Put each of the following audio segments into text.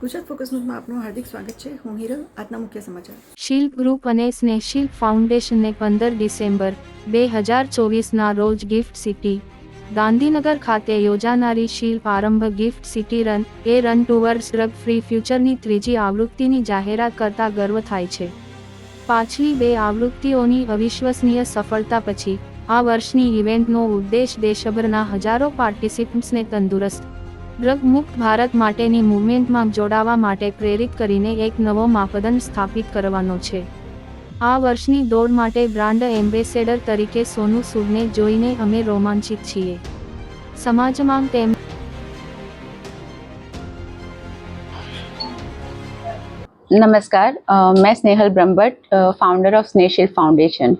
Gujarat focus ન્યૂઝમાં આપનું હાર્દિક સ્વાગત છે. હું હિરલ. આજના મુખ્ય સમાચાર. શિલ્પ ગ્રુપ અને સ્નેહશિલ્પ ફાઉન્ડેશનને 15 ડિસેમ્બર 2024ના રોજ ગિફ્ટ સિટી ગાંધીનગર ખાતે યોજાનારી શિલ્પ આરંભ ગિફ્ટ સિટી રન એ રન ટુવર્ડ્સ ડ્રગ ફ્રી ફ્યુચરની ત્રીજી આવૃત્તિની જાહેરાત કરતા ગર્વ થાય છે. પાછલી બે આવૃત્તિઓની અવિશ્વસનીય સફળતા પછી આ વર્ષની ઇવેન્ટનો ઉદ્દેશ દેશભરના હજારો પાર્ટિસિપન્ટ્સને તંદુરસ્ત ડ્રગ મુક્ત ભારત માટેની મૂવમેન્ટમાં જોડાવા માટે પ્રેરિત કરીને એક નવો માપદંડ સ્થાપિત કરવાનો છે. આ વર્ષની દોડ માટે બ્રાન્ડ એમ્બેસેડર તરીકે સોનુ સૂદને જોઈને અમે રોમાંચિત છીએ. સમાજમાં તેમ नमस्कार, मैं Snehal Brahmbhatt, founder of Snehshil foundation.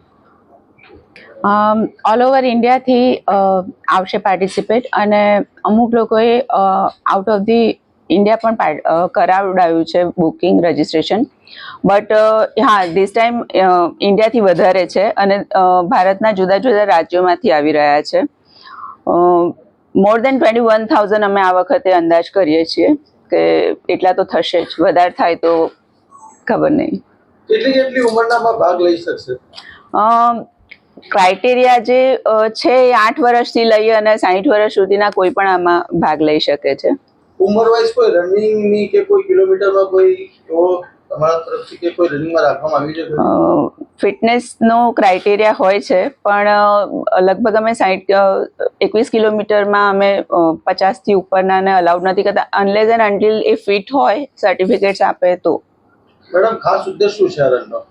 All over ઇન્ડિયાથી આવશે પાર્ટિસિપેટ અને અમુક લોકોએ આઉટ ઓફ ધી ઇન્ડિયા પણ કરાવડાવ્યું છે બુકિંગ રજિસ્ટ્રેશન. બટ હા, ધીસ ટાઈમ ઇન્ડિયાથી વધારે છે અને ભારતના જુદા જુદા રાજ્યોમાંથી આવી રહ્યા છે. મોર દેન 21,000 અમે આ વખતે અંદાજ કરીએ છીએ કે એટલા તો થશે જ. વધારે થાય તો ખબર નહીં. કેટલી ઉંમરનામાં ભાગ લઈ શકશે? ક્રાઇટેરિયા જે છે એ 8 વર્ષથી લઈ અને 60 વર્ષ સુધીના કોઈ પણ આમાં ભાગ લઈ શકે છે. ઉંમર વાઇઝ કોઈ રનિંગની કે કોઈ કિલોમીટરમાં કોઈ એવો તમારા તરફથી કે કોઈ રનિંગમાં રાખવામાં આવી છે? ફિટનેસનો ક્રાઇટેરિયા હોય છે, પણ લગભગ અમે 21 કિલોમીટરમાં અમે 50થી ઉપરનાને અલાઉડ નથી કરતા unless and until A fit હોય, સર્ટિફિકેટ્સ આપે તો. મેડમ, ખાસ ઉદ્દેશ શું છે આ રનનો?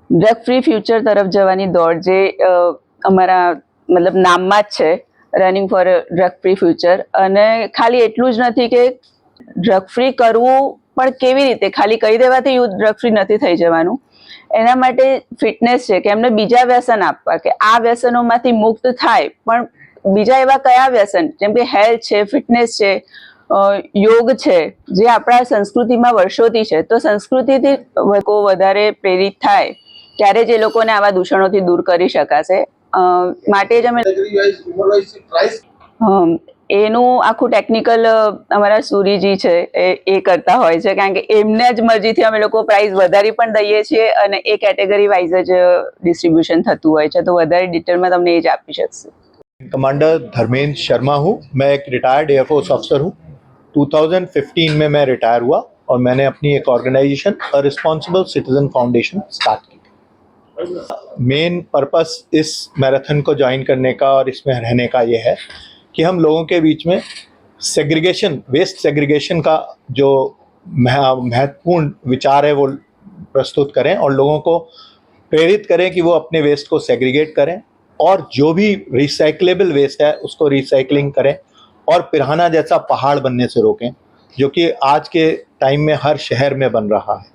ડ્રગ ફ્રી ફ્યુચર તરફ જવાની દોડ જે અમારા મતલબ નામમાં જ છે, running for drug free future. અને ખાલી એટલું જ નથી કે ડ્રગ ફ્રી કરવું, પણ કેવી રીતે ખાલી કહી દેવાથી યુથ ડ્રગ ફ્રી નથી થઈ જવાનું. એના માટે ફિટનેસ છે કે એમને બીજા વ્યસન આપવા, કે આ વ્યસનોમાંથી મુક્ત થાય. પણ બીજા એવા કયા વ્યસન, જેમ કે હેલ્થ છે, ફિટનેસ છે, યોગ છે, જે આપણા સંસ્કૃતિમાં વર્ષોથી છે. તો સંસ્કૃતિથી લોકો વધારે પ્રેરિત થાય ત્યારે જ એ લોકોને આવા દૂષણોથી દૂર કરી શકાશે. માટે જ અમે એનું આખું ટેકનિકલ અમારા સૂરીજી છે એ કરતા હોય છે, કારણ કે એમને જ મરજીથી અમે લોકો પ્રાઇઝ વધારી પણ દઈએ છીએ અને એ કેટેગરી વાઇઝ જ ડિસ્ટ્રીબ્યુશન થતું હોય છે. તો વધારે ડિટેલમાં તમને એ જ આપી શકશે. कमांडर धर्मेंद्र शर्मा हूँ. मैं एक रिटायर्ड एयरफोर्स अफसर हूँ. 2015 में मैं रिटायर हुआ और मैंने अपनी एक organisation a responsible citizen foundation start की. मेन पर्पस इस मैराथन को ज्वाइन करने का और इसमें रहने का ये है कि हम लोगों के बीच में सेग्रीगेशन, वेस्ट सेग्रीगेशन का जो महत्वपूर्ण विचार है वो प्रस्तुत करें और लोगों को प्रेरित करें कि वो अपने वेस्ट को सेग्रीगेट करें और जो भी रिसाइक्लेबल वेस्ट है उसको रिसाइकलिंग करें और पिराना जैसा पहाड़ बनने से रोकें, जो कि आज के टाइम में हर शहर में बन रहा है.